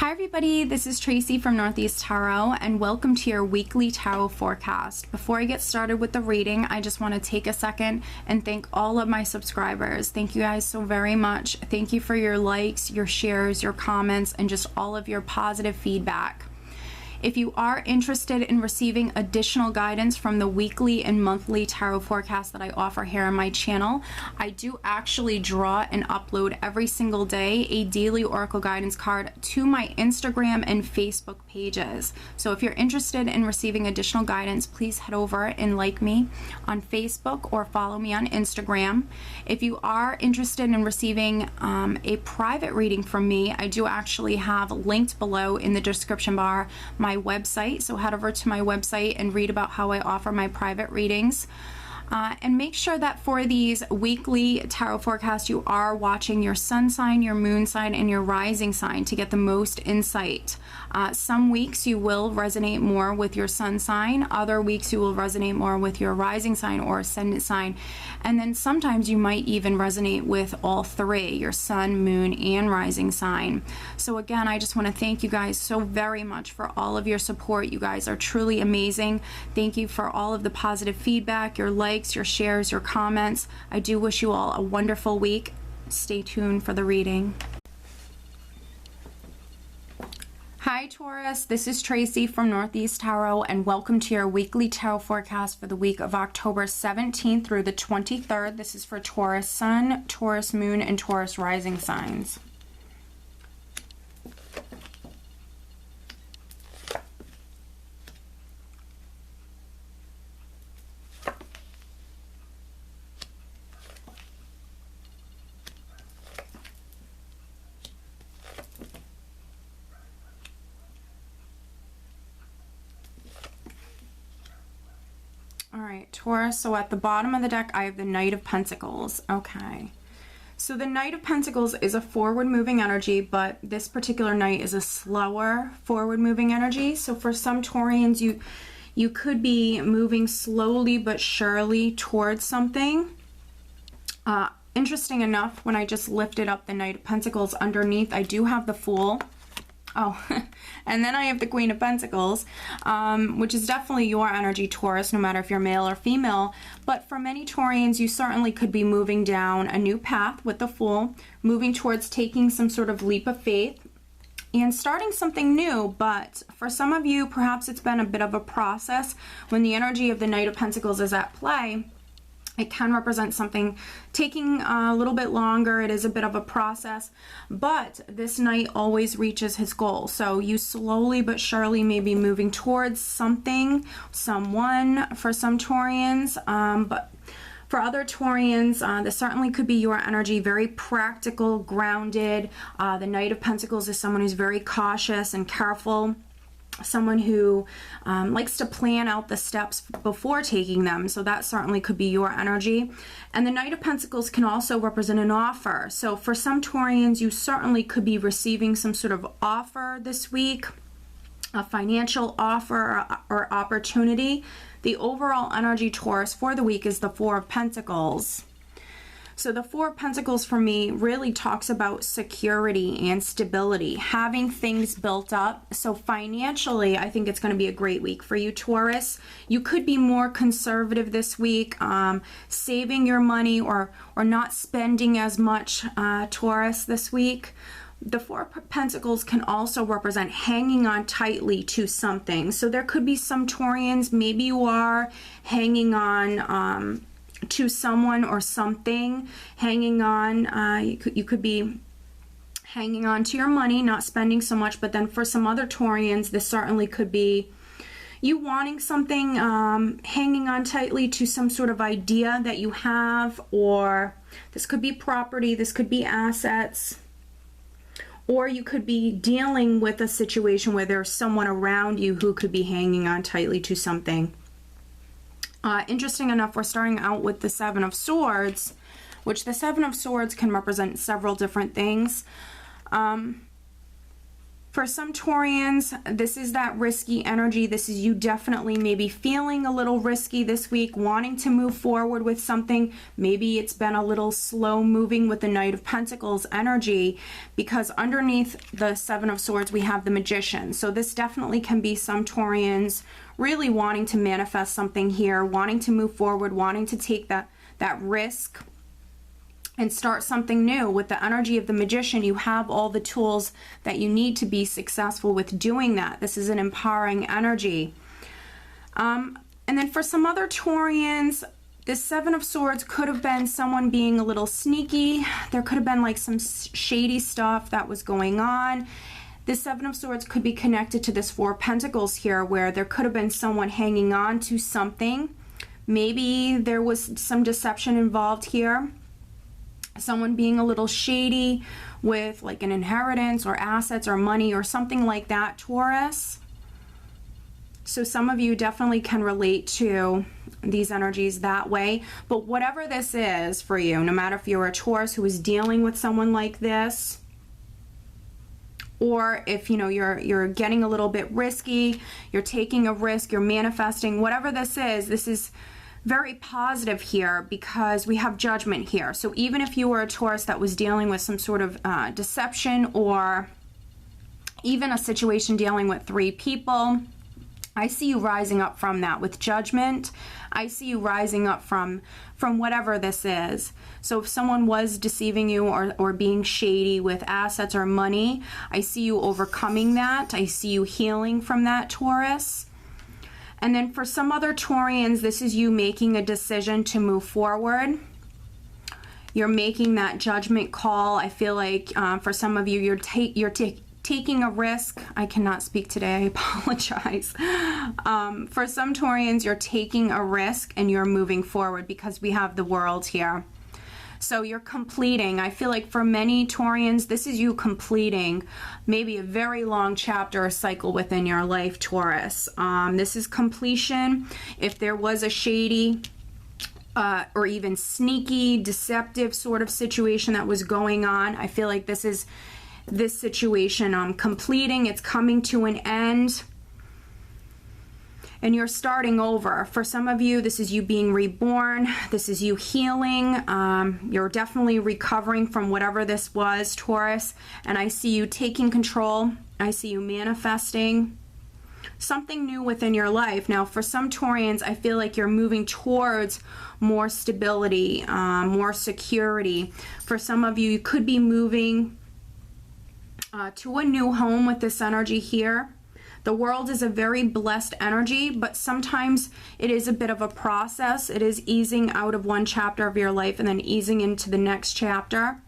Hi everybody, this is Tracy from Northeast Tarot and welcome to your weekly tarot forecast. Before I get started with the reading, I just want to take a second and thank all of my subscribers. Thank you guys so very much. Thank you for your likes, your shares, your comments, and just all of your positive feedback. If you are interested in receiving additional guidance from the weekly and monthly tarot forecast that I offer here on my channel, I do actually draw and upload every single day a daily oracle guidance card to my Instagram and Facebook pages. So if you're interested in receiving additional guidance, please head over and like me on Facebook or follow me on Instagram. If you are interested in receiving a private reading from me, I do actually have linked below in the description bar my website, so head over to my website and read about how I offer my private readings. And make sure that for these weekly tarot forecasts you are watching your sun sign, your moon sign, and your rising sign to get the most insight. Some weeks you will resonate more with your sun sign, other weeks you will resonate more with your rising sign or ascendant sign, and then sometimes you might even resonate with all three, your sun, moon, and rising sign. So again, I just want to thank you guys so very much for all of your support. You guys are truly amazing. Thank you for all of the positive feedback, your likes, your shares, your comments. I do wish you all a wonderful week. Stay tuned for the reading. Hi Taurus, this is Tracy from Northeast Tarot and welcome to your weekly tarot forecast for the week of October 17th through the 23rd. This is for Taurus Sun, Taurus Moon, and Taurus Rising signs. Alright, Taurus, so at the bottom of the deck I have the Knight of Pentacles. Okay. So the Knight of Pentacles is a forward-moving energy, but this particular Knight is a slower forward-moving energy. So for some Taurians, you could be moving slowly but surely towards something. Interesting enough, when I just lifted up the Knight of Pentacles, underneath I do have the Fool. Oh, and then I have the Queen of Pentacles, which is definitely your energy, Taurus, no matter if you're male or female. But for many Taurians, you certainly could be moving down a new path with the Fool, moving towards taking some sort of leap of faith and starting something new. But for some of you, perhaps it's been a bit of a process. When the energy of the Knight of Pentacles is at play, it can represent something taking a little bit longer. It is a bit of a process, but this Knight always reaches his goal. So you slowly but surely may be moving towards something, someone for some Taurians, but for other Taurians, this certainly could be your energy, very practical, grounded. The Knight of Pentacles is someone who's very cautious and careful. Someone who likes to plan out the steps before taking them, so that certainly could be your energy. And the Knight of Pentacles can also represent an offer. So for some Taurians, you certainly could be receiving some sort of offer this week, a financial offer or opportunity. The overall energy, Taurus, for the week is the Four of Pentacles. So the Four of Pentacles for me really talks about security and stability, having things built up. So financially, I think it's going to be a great week for you, Taurus. You could be more conservative this week, saving your money or not spending as much, Taurus, this week. The Four of Pentacles can also represent hanging on tightly to something. So there could be some Taurians, maybe you are hanging on to someone or something, hanging on. You could be hanging on to your money, not spending so much. But then for some other Taurians, this certainly could be you wanting something, hanging on tightly to some sort of idea that you have, or this could be property, this could be assets, or you could be dealing with a situation where there's someone around you who could be hanging on tightly to something. Interesting enough, we're starting out with the Seven of Swords, which the Seven of Swords can represent several different things. For some Taurians, this is that risky energy. This is you definitely maybe feeling a little risky this week, wanting to move forward with something. Maybe it's been a little slow moving with the Knight of Pentacles energy, because underneath the Seven of Swords, we have the Magician. So this definitely can be some Taurians really wanting to manifest something here, wanting to move forward, wanting to take that risk and start something new. With the energy of the Magician, you have all the tools that you need to be successful with doing that. This is an empowering energy. And then for some other Taurians, this Seven of Swords could have been someone being a little sneaky. There could have been like some shady stuff that was going on. This Seven of Swords could be connected to this Four of Pentacles here, where there could have been someone hanging on to something. Maybe there was some deception involved here. Someone being a little shady with like an inheritance or assets or money or something like that, Taurus. So some of you definitely can relate to these energies that way. But whatever this is for you, no matter if you're a Taurus who is dealing with someone like this, or if you're getting a little bit risky, you're taking a risk, you're manifesting, whatever this is very positive here, because we have Judgment here. So even if you were a Taurus that was dealing with some sort of deception, or even a situation dealing with three people, I see you rising up from that with Judgment. I see you rising up from whatever this is. So if someone was deceiving you or being shady with assets or money, I see you overcoming that. I see you healing from that, Taurus. And then for some other Taurians, this is you making a decision to move forward. You're making that judgment call. I feel like for some of you, you're taking a risk. I cannot speak today. I apologize. For some Taurians, you're taking a risk and you're moving forward, because we have the World here. So you're completing. I feel like for many Taurians, this is you completing maybe a very long chapter or cycle within your life, Taurus. This is completion. If there was a shady or even sneaky, deceptive sort of situation that was going on, I feel like this is this situation completing. It's coming to an end. And you're starting over. For some of you, this is you being reborn. This is you healing. You're definitely recovering from whatever this was, Taurus. And I see you taking control. I see you manifesting something new within your life. Now, for some Taurians, I feel like you're moving towards more stability, more security. For some of you, you could be moving to a new home with this energy here. The World is a very blessed energy, but sometimes it is a bit of a process. It is easing out of one chapter of your life and then easing into the next chapter.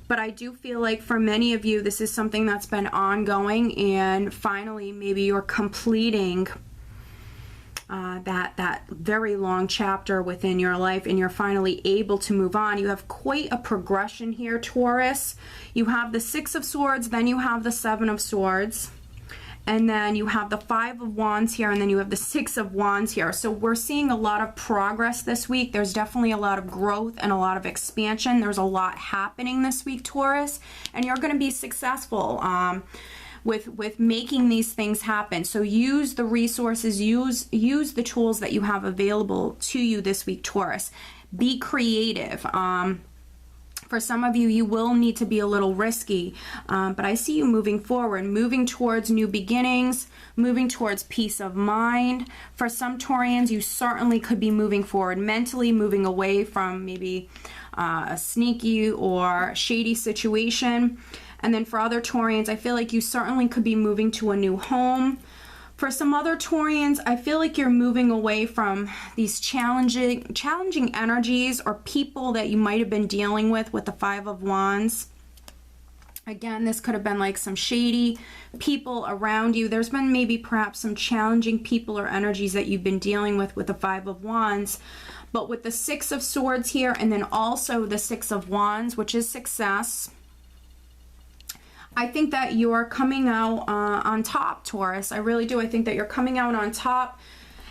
But I do feel like for many of you, this is something that's been ongoing, and finally maybe you're completing that very long chapter within your life, and you're finally able to move on. You have quite a progression here, Taurus. You have the Six of Swords, then you have the Seven of Swords. And then you have the Five of Wands here, and then you have the Six of Wands here. So we're seeing a lot of progress this week. There's definitely a lot of growth and a lot of expansion. There's a lot happening this week, Taurus, and you're going to be successful with making these things happen. So use the resources, use the tools that you have available to you this week, Taurus. Be creative. For some of you, you will need to be a little risky, but I see you moving forward, moving towards new beginnings, moving towards peace of mind. For some Taurians, you certainly could be moving forward mentally, moving away from maybe a sneaky or shady situation. And then for other Taurians, I feel like you certainly could be moving to a new home. For some other Taurians, I feel like you're moving away from these challenging energies or people that you might have been dealing with the Five of Wands. Again, this could have been like some shady people around you. There's been maybe perhaps some challenging people or energies that you've been dealing with the Five of Wands. But with the Six of Swords here, and then also the Six of Wands, which is success, I think that you're coming out on top, Taurus. I really do. I think that you're coming out on top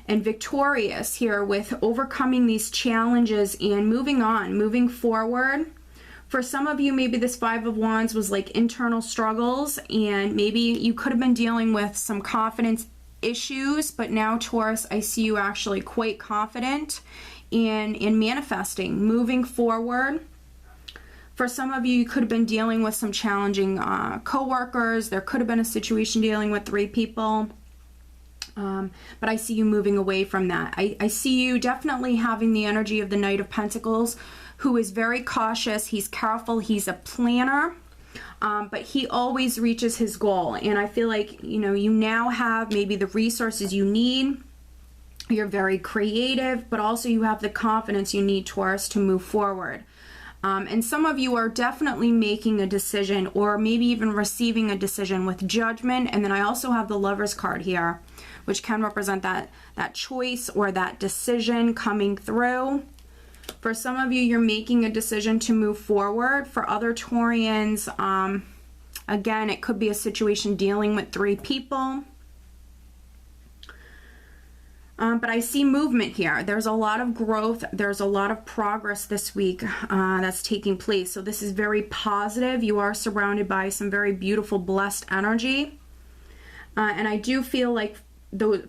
and victorious here with overcoming these challenges and moving on, moving forward. For some of you, maybe this Five of Wands was like internal struggles, and maybe you could have been dealing with some confidence issues, but now, Taurus, I see you actually quite confident in manifesting, moving forward. For some of you, you could have been dealing with some challenging co-workers. There could have been a situation dealing with 3 people. But I see you moving away from that. I see you definitely having the energy of the Knight of Pentacles, who is very cautious. He's careful. He's a planner. But he always reaches his goal. And I feel like, you know, you now have maybe the resources you need. You're very creative, but also you have the confidence you need, Taurus, to move forward. And some of you are definitely making a decision, or maybe even receiving a decision with judgment. And then I also have the Lover's card here, which can represent that choice or that decision coming through. For some of you, you're making a decision to move forward. For other Taurians, again, it could be a situation dealing with 3 people. But I see movement here. There's a lot of growth. There's a lot of progress this week that's taking place. So this is very positive. You are surrounded by some very beautiful, blessed energy. And I do feel like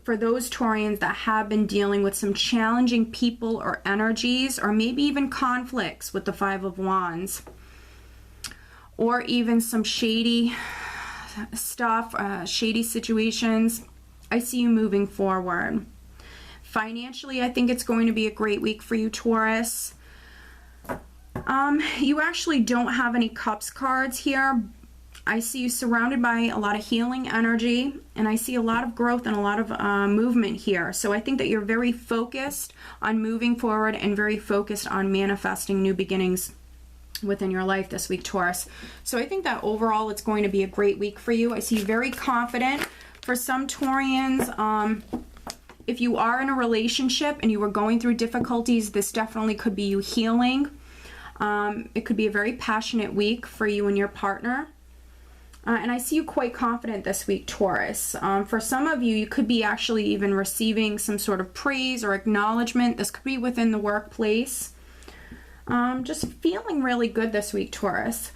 for those Taurians that have been dealing with some challenging people or energies, or maybe even conflicts with the Five of Wands, or even some shady stuff, shady situations, I see you moving forward. Financially, I think it's going to be a great week for you, Taurus. You actually don't have any Cups cards here. I see you surrounded by a lot of healing energy, and I see a lot of growth and a lot of movement here. So I think that you're very focused on moving forward and very focused on manifesting new beginnings within your life this week, Taurus. So I think that overall it's going to be a great week for you. I see you very confident. For some Taurians, if you are in a relationship and you are going through difficulties, this definitely could be you healing. It could be a very passionate week for you and your partner. And I see you quite confident this week, Taurus. For some of you, you could be actually even receiving some sort of praise or acknowledgement. This could be within the workplace. Just feeling really good this week, Taurus.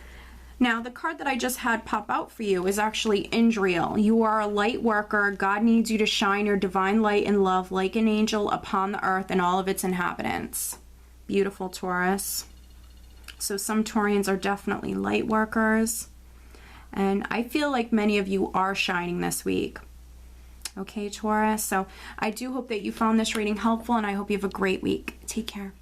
Now, the card that I just had pop out for you is actually Indriel. You are a light worker. God needs you to shine your divine light and love like an angel upon the earth and all of its inhabitants. Beautiful, Taurus. So some Taurians are definitely light workers. And I feel like many of you are shining this week. Okay, Taurus? So I do hope that you found this reading helpful, and I hope you have a great week. Take care.